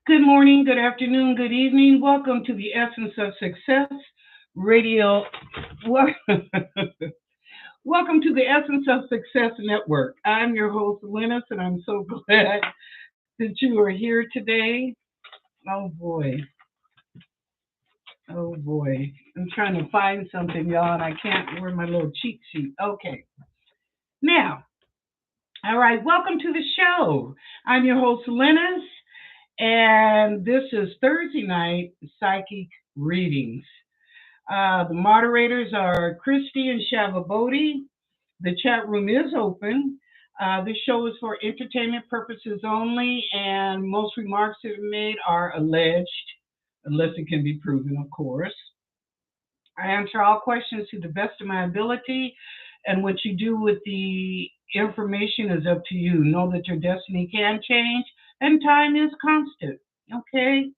Good morning, good afternoon, good evening. Welcome to the Essence of Success Radio. Wel- Welcome to the Essence of Success Network. I'm your host, Linus, and I'm so glad that you are here today. Oh boy, oh boy. I'm trying to find something, y'all, and I can't. Where my little cheat sheet? Okay. Now, all right, welcome to the show. I'm your host, Linus, and this is Thursday night psychic readings. The moderators are Christy and Shavabodi. The chat room is open. This show is for entertainment purposes only, and most remarks that are made are alleged, unless it can be proven, of course. I answer all questions to the best of my ability, and what you do with the information is up to you. Know that your destiny can change, and time is constant. Okay?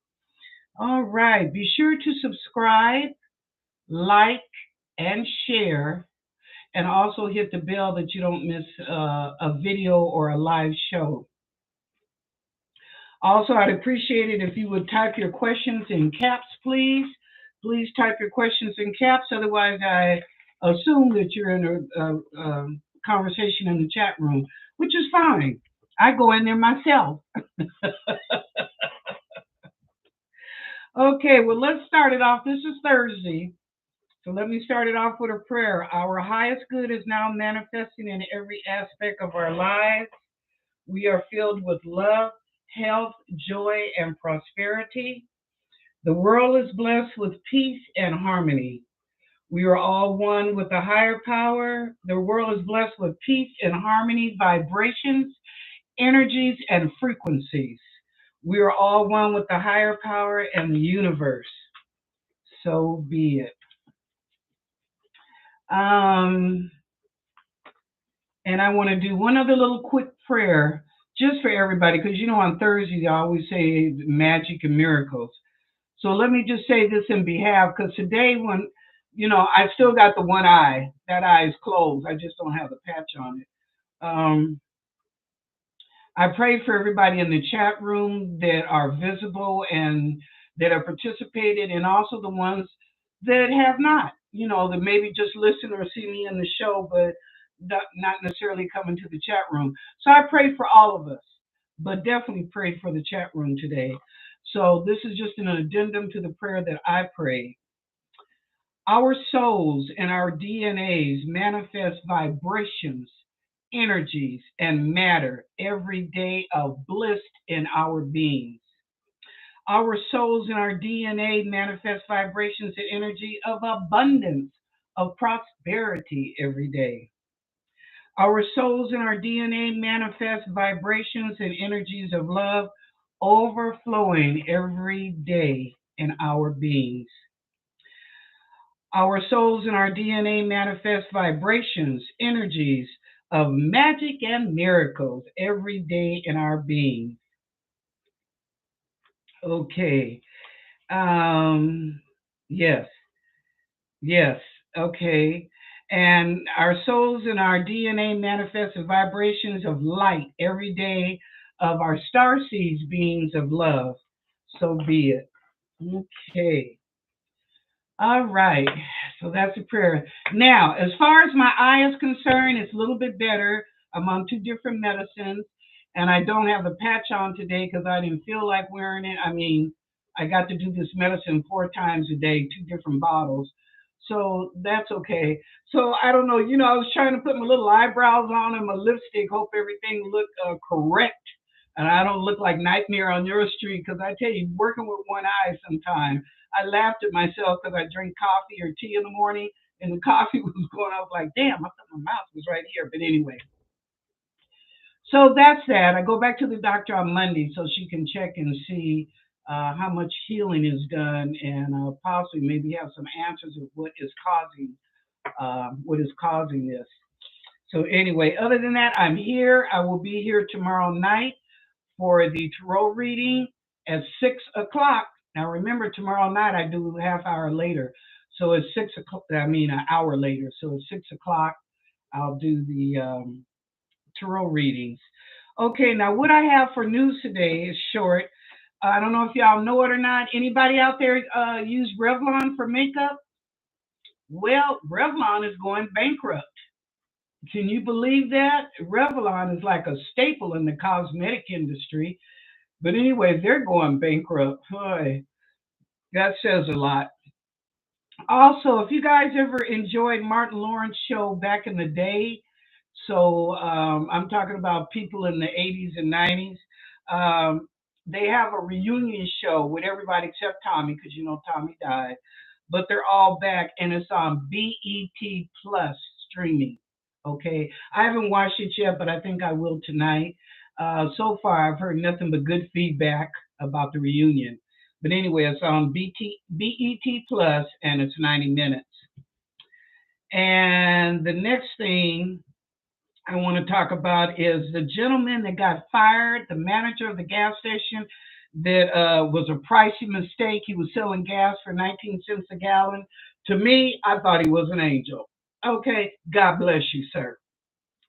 All right. Be sure to subscribe, like, and share, and also hit the bell that you don't miss a video or a live show. Also, I'd appreciate it if you would type your questions in caps, please. Please type your questions in caps, otherwise, I assume that you're in a conversation in the chat room, which is fine. I go in there myself. Okay, well, let's start it off. This is Thursday. So let me start it off with a prayer. Our highest good is now manifesting in every aspect of our lives. We are filled with love, health, joy, and prosperity. The world is blessed with peace and harmony. We are all one with a higher power. The world is blessed with peace and harmony, vibrations, energies, and frequencies. We are all one with the higher power and the universe. So be it. Um, And I want to do one other little quick prayer just for everybody, because on Thursdays I always say magic and miracles. So let me just say this in behalf, because today, I still got the one eye. That eye is closed. I just don't have the patch on it. I pray for everybody in the chat room that are visible and that are participated, and also the ones that have not, that maybe just listen or see me in the show, but not necessarily come into the chat room. So I pray for all of us, but definitely pray for the chat room today. So this is just an addendum to the prayer that I pray. Our souls and our DNAs manifest vibrations, energies, and matter every day of bliss in our beings. Our souls and our DNA manifest vibrations and energy of abundance, of prosperity every day. Our souls and our DNA manifest vibrations and energies of love overflowing every day in our beings. Our souls and our DNA manifest vibrations, energies of magic and miracles every day in our being. Okay. Yes. Yes. Okay. And our souls and our DNA manifest the vibrations of light every day of our star seeds beings of love. So be it. Okay. All right. So that's a prayer. Now, as far as my eye is concerned, it's a little bit better. I'm on two different medicines, and I don't have a patch on today because I didn't feel like wearing it. I mean, I got to do this medicine 4 times a day, two different bottles. So that's okay. So I don't know. I was trying to put my little eyebrows on and my lipstick, hope everything looked correct. And I don't look like Nightmare on Your Street, because I tell you, working with one eye sometimes, I laughed at myself because I drink coffee or tea in the morning, and the coffee was going. I was like, damn, I thought my mouth was right here. But anyway, so that's that. I go back to the doctor on Monday so she can check and see how much healing is done, and possibly maybe have some answers of what is causing this. So anyway, other than that, I'm here. I will be here tomorrow night for the tarot reading at 6 o'clock. Now remember, tomorrow night I do a half hour later. So it's 6 o'clock, I mean an hour later. So it's 6 o'clock, I'll do the tarot readings. Okay, now what I have for news today is short. I don't know if y'all know it or not. Anybody out there use Revlon for makeup? Well, Revlon is going bankrupt. Can you believe that? Revlon is like a staple in the cosmetic industry. But anyway, they're going bankrupt. Boy, that says a lot. Also, if you guys ever enjoyed Martin Lawrence show back in the day, so I'm talking about people in the 80s and 90s. They have a reunion show with everybody except Tommy, because you know Tommy died. But they're all back, and it's on BET Plus streaming. Okay, I haven't watched it yet, but I think I will tonight. So far, I've heard nothing but good feedback about the reunion. But anyway, it's on BET Plus, and it's 90 minutes. And the next thing I want to talk about is the gentleman that got fired, the manager of the gas station that was a pricey mistake. He was selling gas for 19 cents a gallon. To me, I thought he was an angel. Okay, God bless you, sir.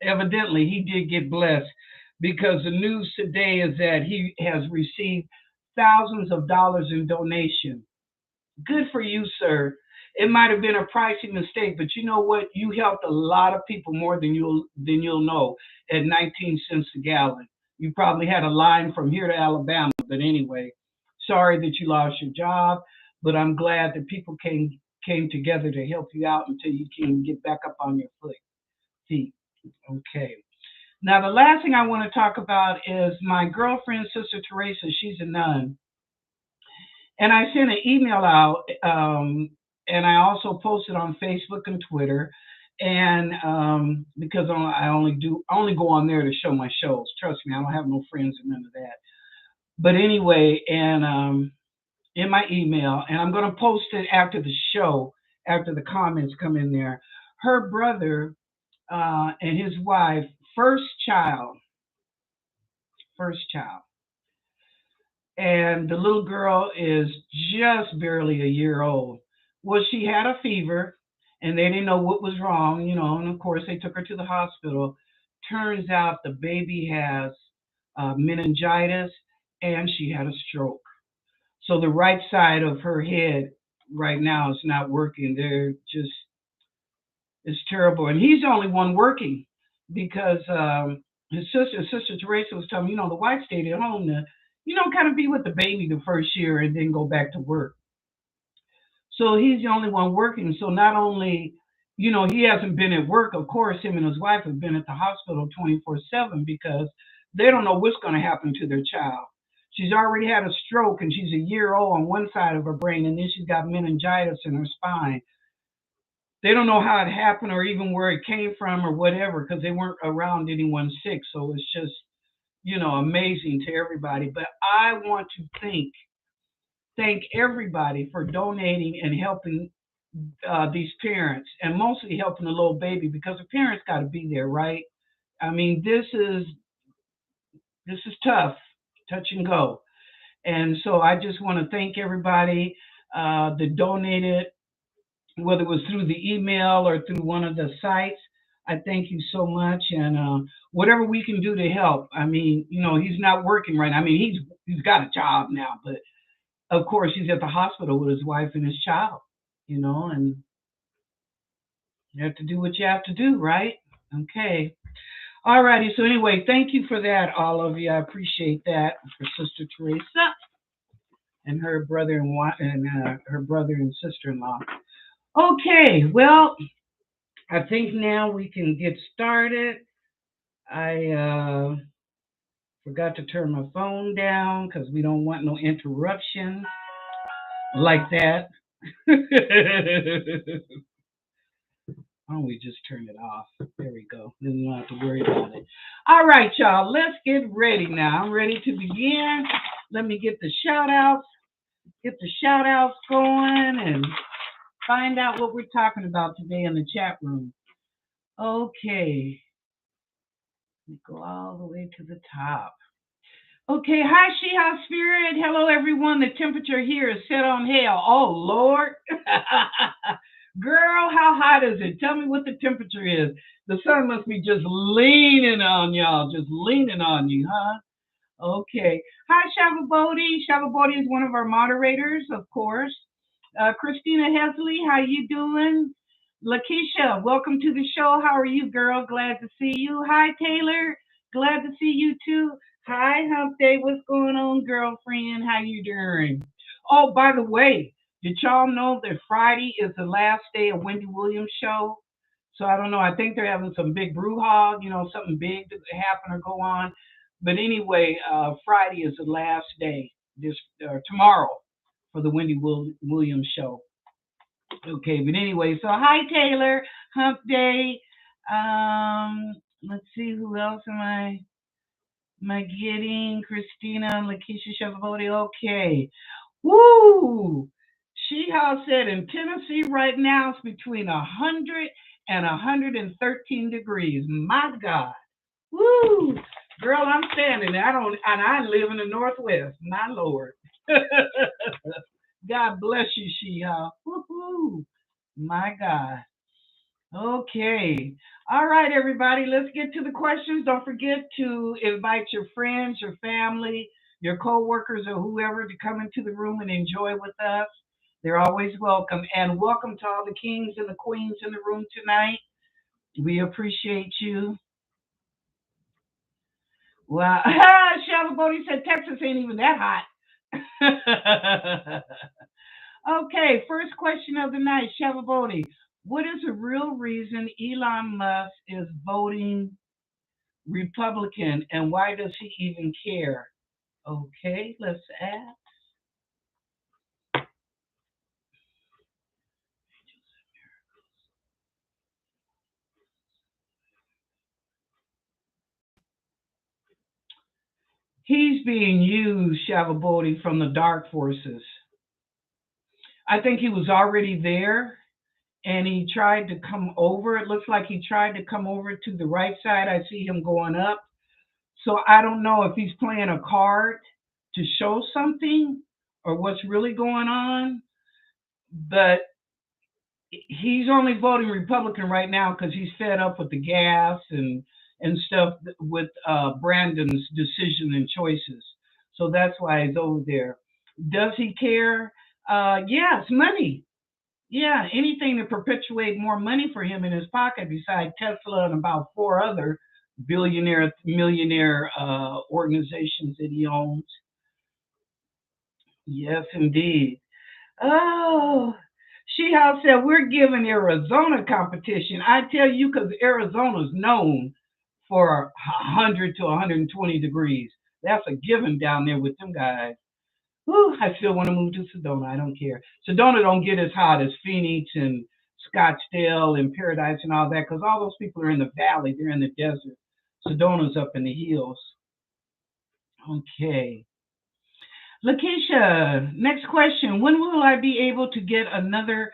Evidently, he did get blessed because the news today is that he has received thousands of dollars in donation. Good for you, sir. It might have been a pricey mistake, but you know what? You helped a lot of people more than you'll know at 19 cents a gallon. You probably had a line from here to Alabama, but anyway, sorry that you lost your job, but I'm glad that people came together to help you out until you can get back up on your feet. Okay. Now the last thing I want to talk about is my girlfriend, Sister Teresa. She's a nun, and I sent an email out, and I also posted on Facebook and Twitter, and because I only go on there to show my shows. Trust me, I don't have no friends and none of that. But anyway, and in my email, and I'm going to post it after the show, after the comments come in there. Her brother and his wife, first child, and the little girl is just barely a year old. Well, she had a fever, and they didn't know what was wrong, and of course they took her to the hospital. Turns out the baby has meningitis, and she had a stroke. So the right side of her head right now is not working. They're just It's terrible, and he's the only one working because his sister Teresa was telling me, the wife stayed at home to, kind of be with the baby the first year and then go back to work. So he's the only one working. So not only, he hasn't been at work. Of course, him and his wife have been at the hospital 24/7 because they don't know what's going to happen to their child. She's already had a stroke, and she's a year old on one side of her brain, and then she's got meningitis in her spine. They don't know how it happened or even where it came from or whatever because they weren't around anyone sick. So it's just, amazing to everybody. But I want to thank everybody for donating and helping these parents, and mostly helping the little baby because the parents got to be there, right? I mean, this is tough, touch and go. And so I just want to thank everybody that donated, whether it was through the email or through one of the sites. I thank you so much, and whatever we can do to help. I mean, he's not working right now. I mean, he's got a job now, but of course he's at the hospital with his wife and his child. And you have to do what you have to do, right? Okay. All righty. So anyway, thank you for that, all of you. I appreciate that for Sister Teresa and her brother and her brother and sister-in-law. Okay. Well, I think now we can get started. I forgot to turn my phone down because we don't want no interruption like that. Why don't we just turn it off? There we go. Then you don't have to worry about it. All right, y'all. Let's get ready now. I'm ready to begin. Let me get the shout outs going and find out what we're talking about today in the chat room. Okay. Let me go all the way to the top. Okay, hi Sheha Spirit. Hello everyone. The temperature here is set on hell. Oh Lord. Girl, how hot is it? Tell me what the temperature is. The sun must be just leaning on y'all, just leaning on you, huh? Okay. Hi, Shavabodi. Shavabodi is one of our moderators, of course. Christina Hesley, how you doing? Lakeisha, welcome to the show. How are you, girl? Glad to see you. Hi, Taylor. Glad to see you too. Hi, Hump Day. What's going on, girlfriend? How you doing? Oh, by the way, did y'all know that Friday is the last day of Wendy Williams' show? So I don't know. I think they're having some big brouhaha, something big to happen or go on. But anyway, Friday is the last day. This tomorrow for the Williams show. Okay, but anyway, so hi Taylor, Hump Day. Let's see who else am I getting? Christina, Lakeisha Chevrolet. Okay. Woo! She said in Tennessee right now it's between 100 and 113 degrees. My God. Woo! Girl, I'm standing there. I live in the Northwest. My Lord. God bless you, Sheha. Woo-hoo. My God. Okay. All right, everybody, let's get to the questions. Don't forget to invite your friends, your family, your coworkers, or whoever to come into the room and enjoy with us. They're always welcome. And welcome to all the kings and the queens in the room tonight. We appreciate you. Wow. Shalaboni said Texas ain't even that hot. Okay, first question of the night, Shalaboni. What is the real reason Elon Musk is voting Republican and why does he even care? Okay, let's ask. He's being used, Shalaboni, from the dark forces. I think he was already there and he tried to come over. It looks like he tried to come over to the right side. I see him going up. So I don't know if he's playing a card to show something or what's really going on, but he's only voting Republican right now because he's fed up with the gas and stuff with Brandon's decision and choices. So that's why he's over there. Does he care? Yes, money. Yeah, anything to perpetuate more money for him in his pocket besides Tesla and about four other billionaire, millionaire organizations that he owns. Yes, indeed. Oh, she house said we're giving Arizona competition. I tell you, because Arizona's known for 100 to 120 degrees. That's a given down there with them guys. Whew, I still want to move to Sedona. I don't care. Sedona don't get as hot as Phoenix and Scottsdale and Paradise and all that because all those people are in the valley. They're in the desert. Sedona's up in the hills. Okay. Lakeisha, next question. When will I be able to get another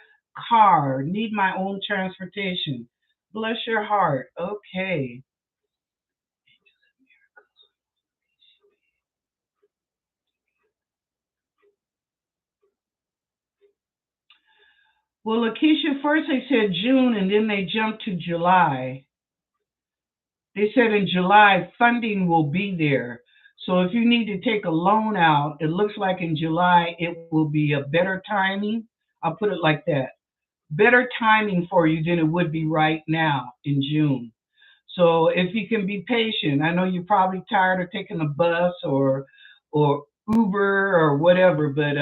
car? Need my own transportation. Bless your heart. Okay. Well, Lakeisha, first they said June and then they jumped to July. They said in July funding will be there. So if you need to take a loan out, it looks like in July it will be a better timing. I'll put it like that. Better timing for you than it would be right now in June. So if you can be patient, I know you're probably tired of taking a bus or Uber or whatever, but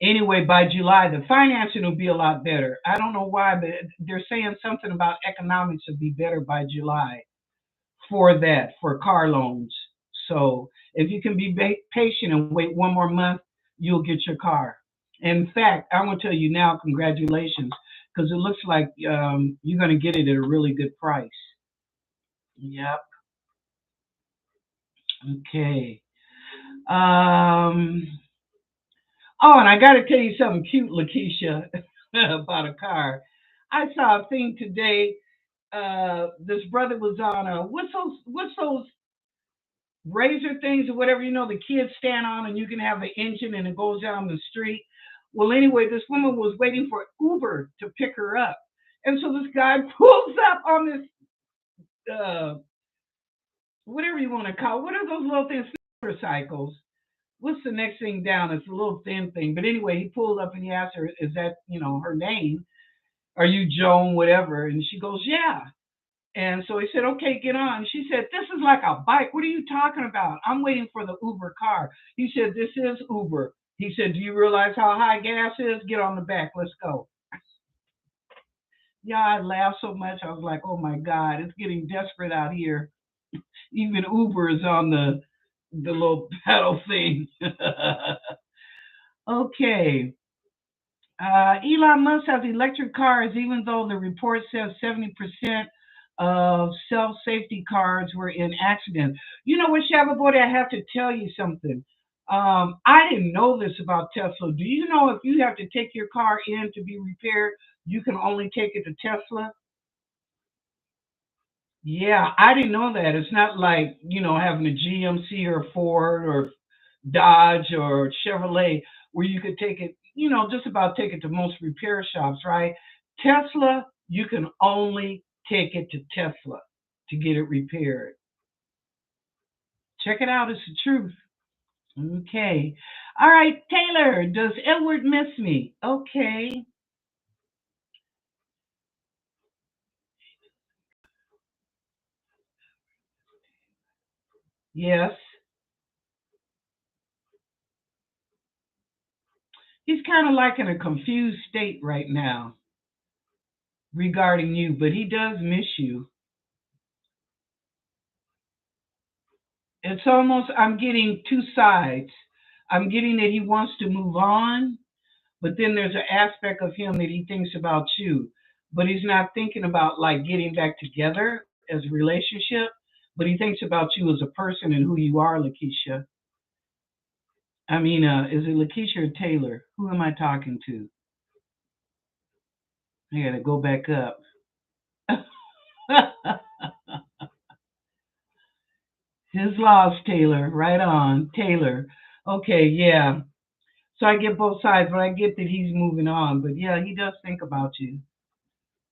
anyway, by July the financing will be a lot better. I don't know why, but they're saying something about economics will be better by July for that for car loans. So if you can be patient and wait one more month, you'll get your car. In fact, I want to tell you now, congratulations, because it looks like you're going to get it at a really good price. Yep. Okay. Um, oh, and I got to tell you something cute, Lakeisha, about a car. I saw a thing today. This brother was on what's those razor things or whatever, the kids stand on and you can have an engine and it goes down the street. Well, anyway, this woman was waiting for Uber to pick her up. And so this guy pulls up on this whatever you want to call. What are those little things? Motorcycles. What's the next thing down? It's a little thin thing. But anyway, he pulled up and he asked her, "Is that her name? Are you Joan? Whatever?" And she goes, "Yeah." And so he said, "Okay, get on." She said, "This is like a bike. What are you talking about? I'm waiting for the Uber car." He said, "This is Uber." He said, "Do you realize how high gas is? Get on the back. Let's go." Yeah, I laughed so much. I was like, "Oh my God, it's getting desperate out here. Even Uber is on the little pedal thing." Okay. Elon Musk has electric cars, even though the report says 70% of self safety cars were in accidents. You know what, Shabba I have to tell you something. I didn't know this about Tesla. Do you know if you have to take your car in to be repaired, you can only take it to Tesla? Yeah, I didn't know that. It's not like, having a GMC or Ford or Dodge or Chevrolet where you could take it, just about take it to most repair shops, right? Tesla, you can only take it to Tesla to get it repaired. Check it out, it's the truth. Okay. All right, Taylor, does Edward miss me? Okay. Yes. He's kind of like in a confused state right now regarding you, but he does miss you. It's almost, I'm getting two sides. I'm getting that he wants to move on, but then there's an aspect of him that he thinks about you, but he's not thinking about like getting back together as a relationship, but he thinks about you as a person and who you are, Lakeisha. I mean, is it Lakeisha or Taylor? Who am I talking to? I gotta go back up. His loss, Taylor. Right on, Taylor. Okay, yeah. So I get both sides, but I get that he's moving on. But yeah, he does think about you.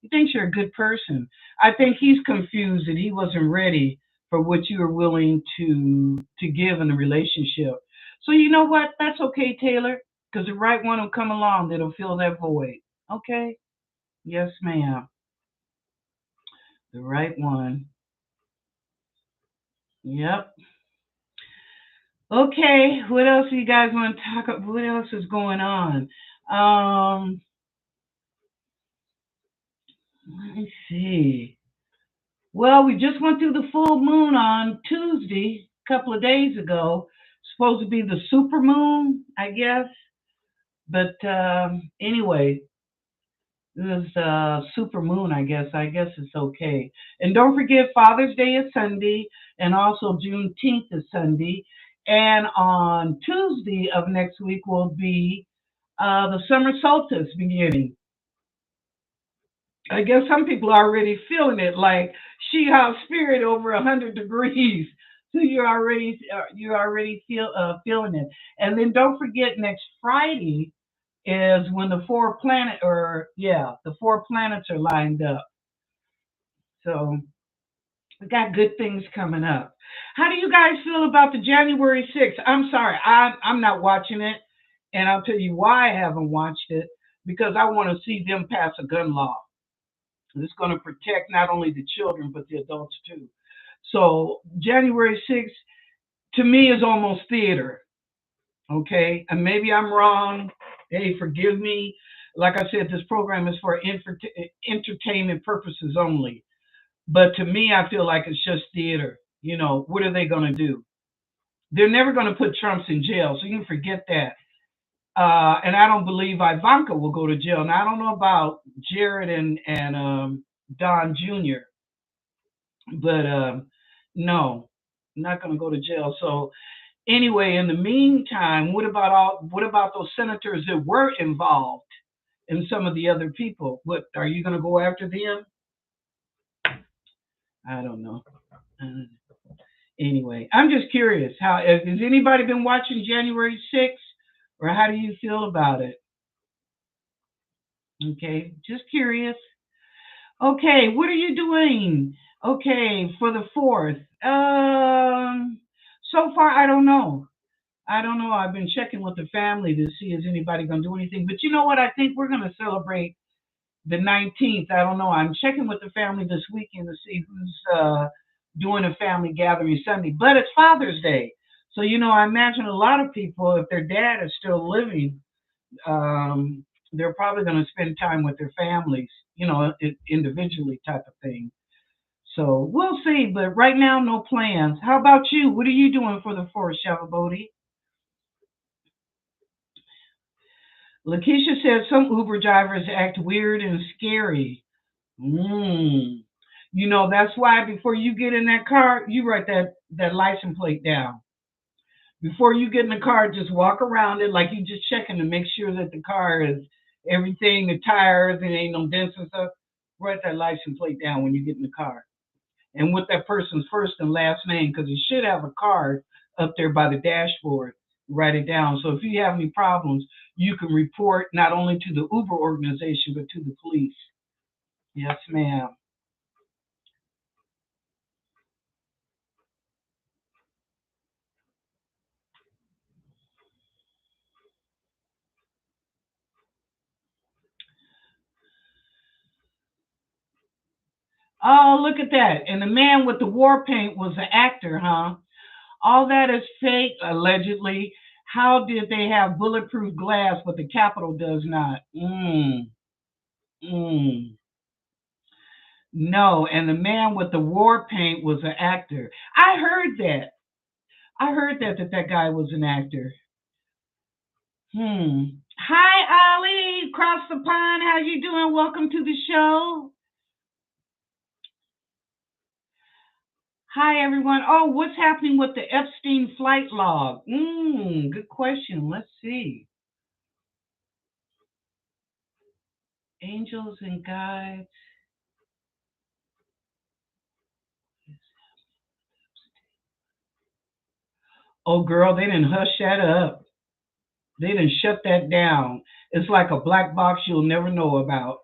He thinks you're a good person. I think he's confused that he wasn't ready for what you were willing to give in the relationship. So you know what? That's okay, Taylor, because the right one will come along that'll fill that void. Okay? Yes, ma'am. The right one. Yep. Okay. What else do you guys want to talk about? What else is going on? Um, Let me see. Well, we just went through the full moon on Tuesday, a couple of days ago. Supposed to be the super moon, I guess. But anyway, it was super moon, I guess. I guess it's okay. And don't forget, Father's Day is Sunday, and also Juneteenth is Sunday. And on Tuesday of next week will be the summer solstice beginning. I guess some people are already feeling it, like she has spirit over 100 degrees. So you're already feeling it. And then don't forget, next Friday is when the four planets are lined up. So we got good things coming up. How do you guys feel about the January 6th? I'm sorry, I'm not watching it, and I'll tell you why I haven't watched it, because I want to see them pass a gun law. It's going to protect not only the children but the adults too. So January 6th to me is almost theater. Okay, and maybe I'm wrong. Hey, forgive me. Like I said, this program is for entertainment purposes only. But to me, I feel like it's just theater. What are they going to do? They're never going to put Trumps in jail, so you can forget that. And I don't believe Ivanka will go to jail. Now I don't know about Jared and Don Jr., but no, not going to go to jail. So anyway, in the meantime, what about those senators that were involved and some of the other people? What are you going to go after them? I don't know. Uh, Anyway, I'm just curious. Has anybody been watching January 6th, or how do you feel about it? Okay, just curious. Okay, what are you doing? Okay, for the 4th. Um, so far, I don't know. I don't know. I've been checking with the family to see is anybody going to do anything. But you know what? I think we're going to celebrate the 19th. I don't know. I'm checking with the family this weekend to see who's doing a family gathering Sunday. But it's Father's Day. So, I imagine a lot of people, if their dad is still living, they're probably going to spend time with their families, individually type of thing. So we'll see. But right now, no plans. How about you? What are you doing for the 4th, Shavabodi? Lakeisha says some Uber drivers act weird and scary. Mm. That's why before you get in that car, you write that license plate down. Before you get in the car, just walk around it like you just checking to make sure that the car is everything, the tires, and ain't no dents and stuff. Write that license plate down when you get in the car. And with that person's first and last name, because it should have a card up there by the dashboard. Write it down. So if you have any problems, you can report not only to the Uber organization, but to the police. Yes, ma'am. Oh, look at that. And the man with the war paint was an actor, huh? All that is fake, allegedly. How did they have bulletproof glass, but the Capitol does not? Mm. No, and the man with the war paint was an actor. I heard that. I heard that guy was an actor. Hi, Ollie, across the pond. How you doing? Welcome to the show. Hi, everyone. Oh, what's happening with the Epstein flight log? Good question. Let's see. Angels and guides. Oh, girl, they didn't hush that up. They didn't shut that down. It's like a black box you'll never know about.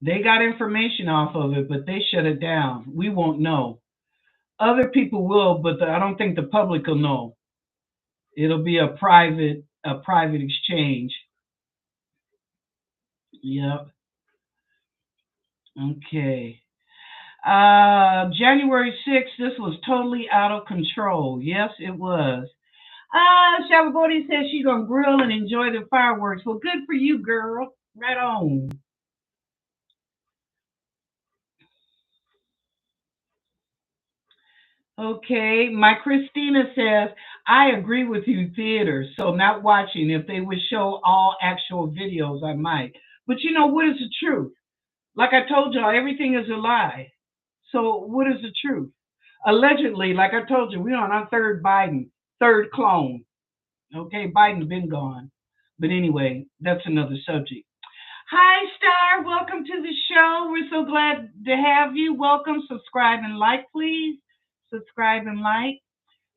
They got information off of it, but they shut it down. We won't know. Other people will, but I don't think the public will know. It'll be a private exchange. Yep. Okay. January 6th, this was totally out of control. Yes, it was. Shavabodi says she's gonna grill and enjoy the fireworks. Well, good for you, girl. Right on. Okay, my Christina says, I agree with you, theater. So not watching. If they would show all actual videos, I might. But what is the truth? Like I told y'all, everything is a lie. So what is the truth? Allegedly, like I told you, we're on our third Biden, third clone. Okay, Biden's been gone. But anyway, that's another subject. Hi, Star. Welcome to the show. We're so glad to have you. Welcome. Subscribe and like, please. Subscribe and like.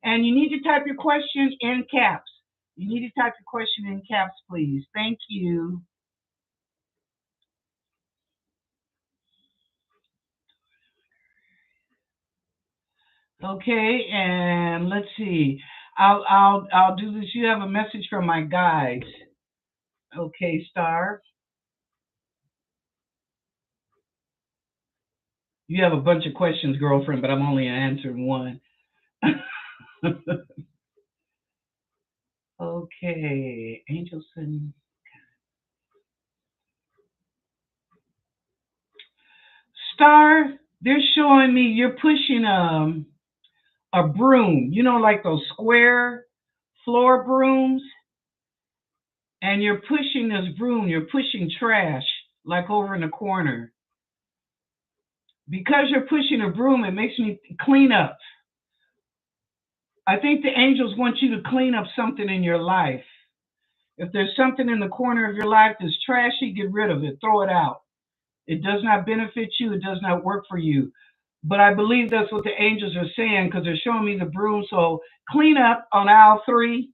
And you need to type your question in caps. You need to type your question in caps, please. Thank you. Okay, and let's see. I'll do this. You have a message from my guides. Okay, Star. You have a bunch of questions, girlfriend, but I'm only answering one. Okay, Angelson. Star, they're showing me you're pushing a broom, like those square floor brooms, and you're pushing this broom, you're pushing trash like over in the corner. Because you're pushing a broom, it makes me clean up. I think the angels want you to clean up something in your life. If there's something in the corner of your life that's trashy, get rid of it, throw it out. It does not benefit you, it does not work for you. But I believe that's what the angels are saying because they're showing me the broom. So clean up on aisle 3.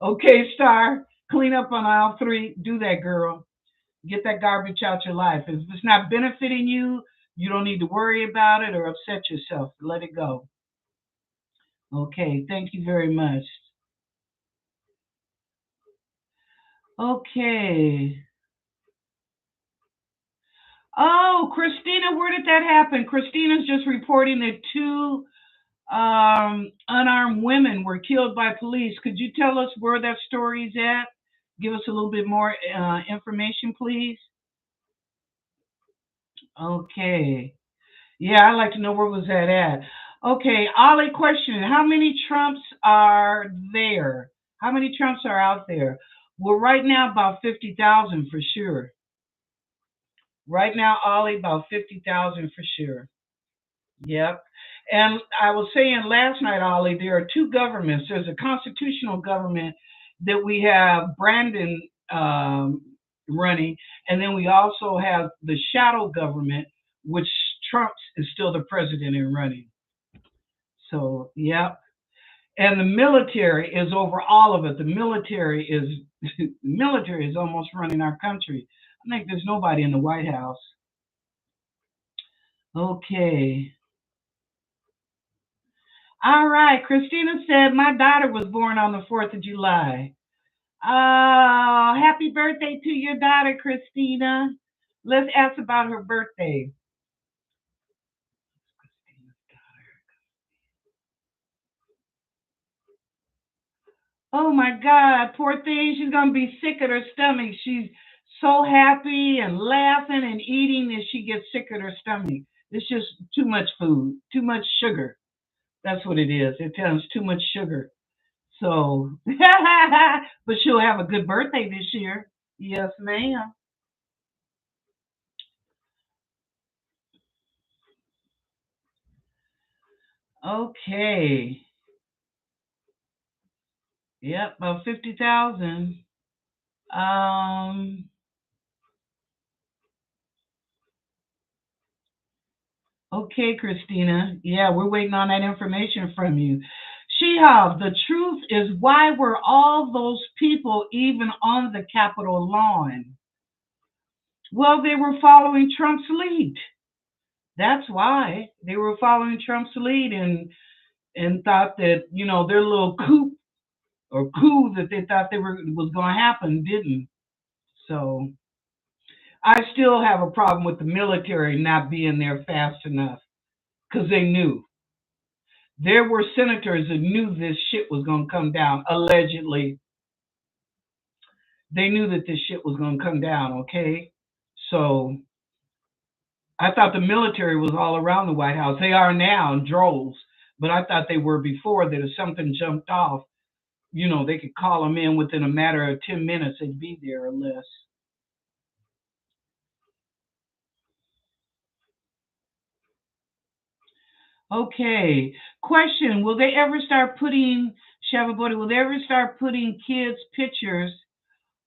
Okay, Star, clean up on aisle 3. Do that, girl. Get that garbage out your life. If it's not benefiting you, You don't need to worry about it or upset yourself. Let it go. Okay, thank you very much. Okay. Oh, Christina, where did that happen? Christina's just reporting that two unarmed women were killed by police. Could you tell us where that story's at? Give us a little bit more information, please. Okay. Yeah, I'd like to know where was that at. Okay, Ollie, question: how many Trumps are there? How many Trumps are out there? Well, right now about 50,000 for sure. Right now, Ollie, about 50,000 for sure. Yep. And I was saying last night, Ollie, there are two governments. There's a constitutional government that we have Brandon running, and then we also have the shadow government, which Trump is still the president and running. So, yep. And the military is over all of it. The military is the military is almost running our country. I think there's nobody in the White House. Okay. All right. Christina said my daughter was born on the 4th of July. Oh, happy birthday to your daughter, Christina. Let's ask about her birthday. Oh my God, poor thing. She's going to be sick at her stomach. She's so happy and laughing and eating that she gets sick at her stomach. It's just too much food, too much sugar. That's what it is. It tells too much sugar. So, but she'll have a good birthday this year. Yes, ma'am. Okay. Yep, about 50,000. Um, okay, Christina. Yeah, we're waiting on that information from you. Shehab, the truth is, why were all those people even on the Capitol lawn? Well, they were following Trump's lead. That's why they were following Trump's lead and thought that their little coup that they thought they were was going to happen didn't. So I still have a problem with the military not being there fast enough because they knew. There were senators that knew this shit was going to come down. Allegedly, they knew that this shit was going to come down. Okay, so I thought the military was all around the White House. They are now in droves, but I thought they were before. That if something jumped off, they could call them in within a matter of 10 minutes. They'd be there or less. Okay. Question: will they ever start putting Shavabody? Will they ever start putting kids' pictures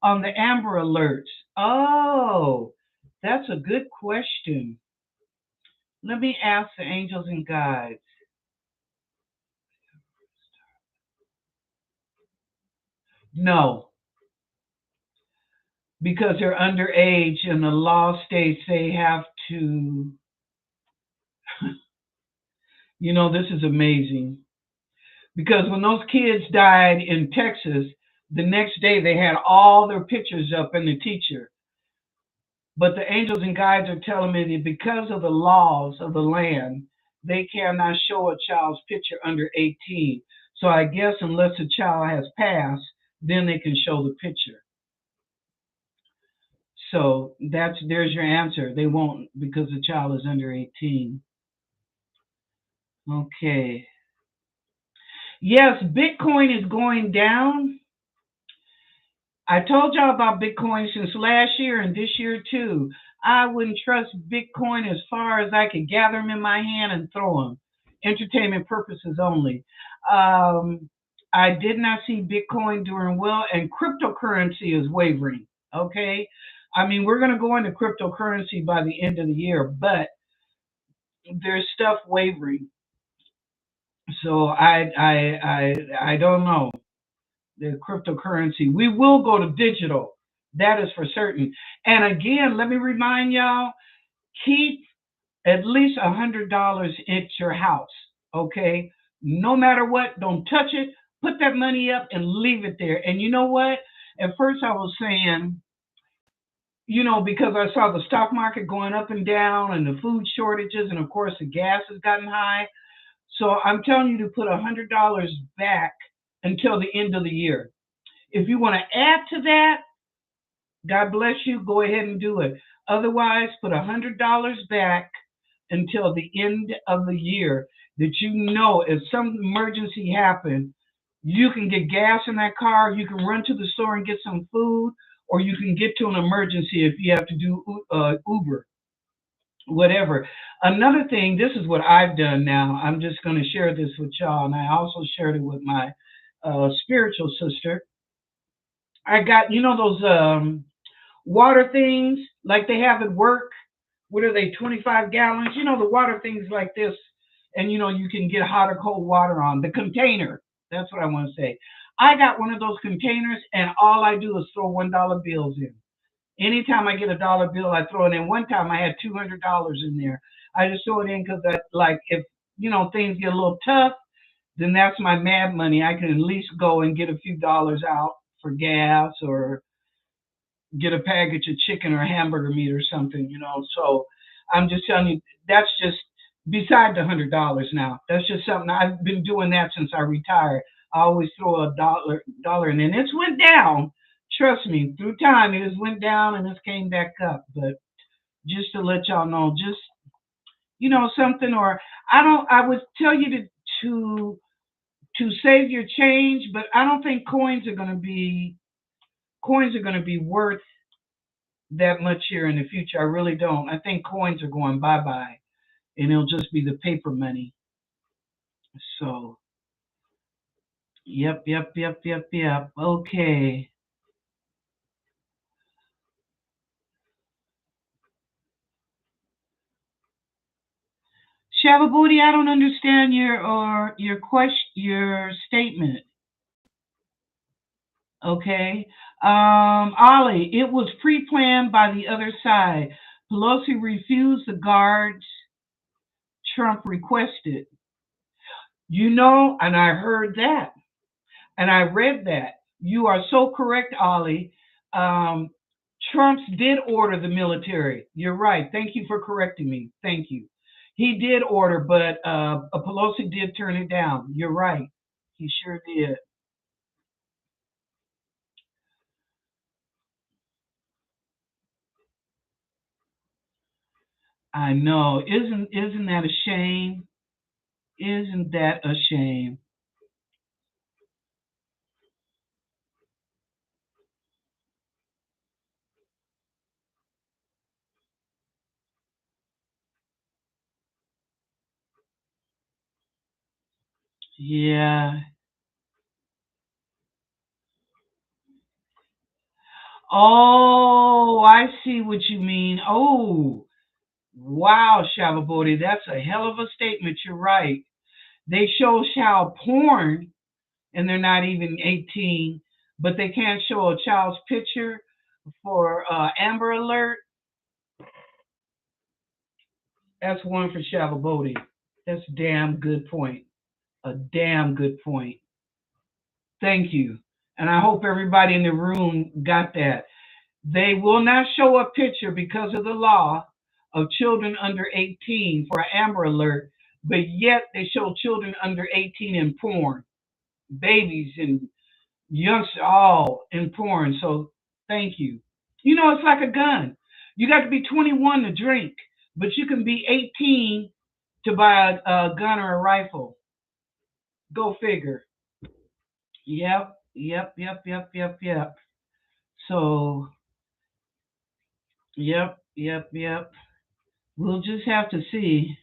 on the Amber Alerts? Oh, that's a good question. Let me ask the angels and guides. No, because they're underage and the law states they have to. This is amazing. Because when those kids died in Texas, the next day they had all their pictures up in the teacher. But the angels and guides are telling me that because of the laws of the land, they cannot show a child's picture under 18. So I guess unless a child has passed, then they can show the picture. So there's your answer. They won't because the child is under 18. Okay. Yes, Bitcoin is going down. I told y'all about Bitcoin since last year and this year too. I wouldn't trust Bitcoin as far as I could gather them in my hand and throw them. Entertainment purposes only. I did not see Bitcoin doing well, and cryptocurrency is wavering. Okay, I mean we're going to go into cryptocurrency by the end of the year, but there's stuff wavering. So I don't know the cryptocurrency. We will go to digital. That is for certain. And again, let me remind y'all, keep at least $100 at your house. Okay, no matter what, don't touch it. Put that money up and leave it there. And you know what? At first, I was saying, because I saw the stock market going up and down, and the food shortages, and of course the gas has gotten high. So I'm telling you to put $100 back until the end of the year. If you want to add to that, God bless you, go ahead and do it. Otherwise, put $100 back until the end of the year, that if some emergency happened, you can get gas in that car, you can run to the store and get some food, or you can get to an emergency if you have to do Uber, whatever. Another thing, this is what I've done now. I'm just going to share this with y'all, and I also shared it with my spiritual sister. I got, those water things like they have at work. What are they, 25 gallons? The water things like this. And, you can get hot or cold water on the container. That's what I want to say. I got one of those containers, and all I do is throw $1 bills in. Anytime I get a dollar bill, I throw it in. One time I had $200 in there. I just throw it in because if, things get a little tough, then that's my mad money. I can at least go and get a few dollars out for gas, or get a package of chicken or hamburger meat or something. So I'm just telling you, that's just beside the $100 now. That's just something I've been doing that since I retired. I always throw a dollar in, and it's went down. Trust me, through time it has went down and it's came back up. But just to let y'all know, just something, or I would tell you to to save your change, but I don't think coins are going to be worth that much here in the future. I really don't. I think coins are going bye bye, and it'll just be the paper money. So, yep, yep, yep, yep, yep. Okay, Shababooty, I don't understand your question, your statement. Okay, Ollie, it was pre-planned by the other side. Pelosi refused the guards Trump requested. And I heard that. And I read that. You are so correct, Ollie. Um, Trump's did order the military. You're right. Thank you for correcting me. Thank you. He did order, but Pelosi did turn it down. You're right. He sure did. I know. Isn't that a shame? Isn't that a shame? Yeah. Oh, I see what you mean. Oh, wow, Shavabodi, that's a hell of a statement. You're right. They show child porn and they're not even 18, but they can't show a child's picture for Amber Alert. That's one for Shavabodi. That's a damn good point. A damn good point. Thank you. And I hope everybody in the room got that. They will not show a picture because of the law of children under 18 for an Amber Alert, but yet they show children under 18 in porn, babies and youngsters all in porn. So thank you. It's like a gun. You got to be 21 to drink, but you can be 18 to buy a gun or a rifle. Go figure. Yep, yep, yep, yep, yep, yep. So, yep, yep, yep. We'll just have to see.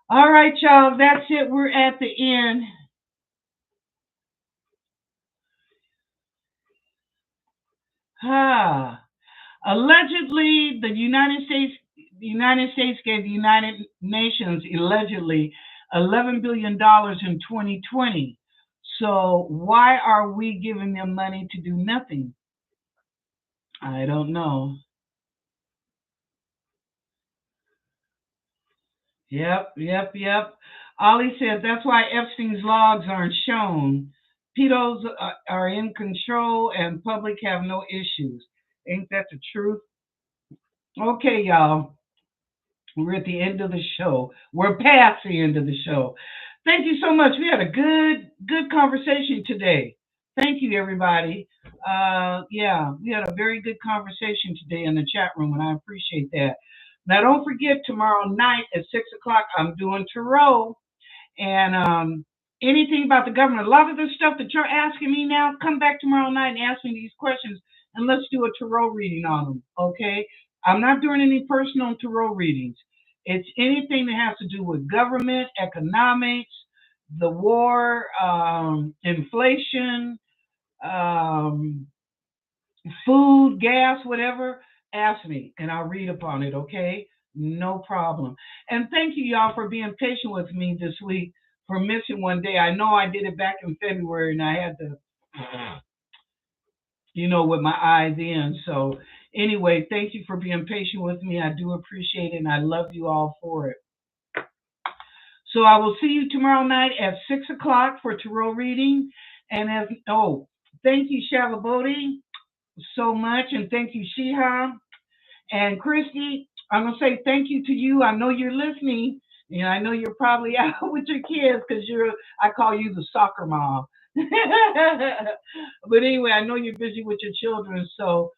All right, y'all. That's it. We're at the end. Ah. Allegedly, the United States gave the United Nations allegedly $11 billion in 2020. So why are we giving them money to do nothing? I don't know. Yep. Ollie said that's why Epstein's logs aren't shown. Pedos are in control and public have no issues. Ain't that the truth? Okay, y'all. We're at the end of the show. We're past the end of the show. Thank you so much. We had a good conversation today. Thank you, everybody. Yeah, we had a very good conversation today in the chat room, and I appreciate that. Now, don't forget tomorrow night at 6 o'clock. I'm doing tarot. And anything about the government. A lot of the stuff that you're asking me now, come back tomorrow night and ask me these questions, and let's do a tarot reading on them. Okay? I'm not doing any personal tarot readings. It's anything that has to do with government, economics, the war, inflation, um, food, gas, whatever, ask me and I'll read upon it, okay? No problem. And thank you, y'all, for being patient with me this week for missing one day. I know I did it back in February and I had to, with my eyes in. So, anyway, thank you for being patient with me. I do appreciate it and I love you all for it. So, I will see you tomorrow night at 6 o'clock for tarot reading. And thank you, Shalabodi, so much. And thank you, Shiha. And Christy, I'm going to say thank you to you. I know you're listening, and I know you're probably out with your kids because I call you the soccer mom. But anyway, I know you're busy with your children, so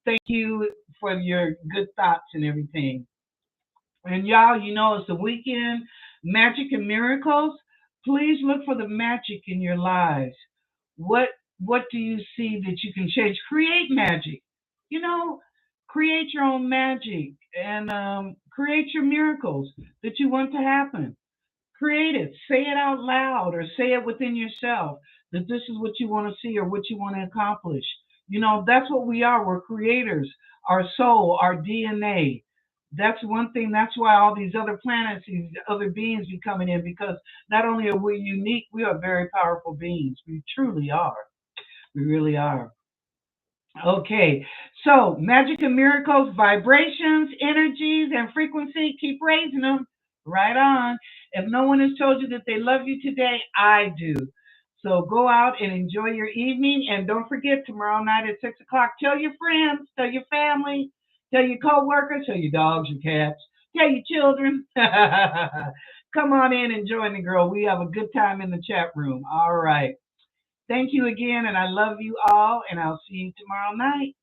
thank you for your good thoughts and everything. And y'all, it's the weekend, magic and miracles. Please look for the magic in your lives. What what do you see that you can change? Create magic. You know, create your own magic and create your miracles that you want to happen. Create it. Say it out loud or say it within yourself that this is what you want to see or what you want to accomplish. That's what we are. We're creators. Our soul, our DNA. That's one thing. That's why all these other planets, these other beings be coming in because not only are we unique, we are very powerful beings. We truly are. We really are. Okay, so magic and miracles, vibrations, energies, and frequency, keep raising them. Right on. If no one has told you that they love you today, I do. So go out and enjoy your evening. And don't forget, tomorrow night at 6 o'clock, tell your friends, tell your family, tell your co-workers, tell your dogs, your cats, tell your children. Come on in and join the girl. We have a good time in the chat room. All right. Thank you again, and I love you all, and I'll see you tomorrow night.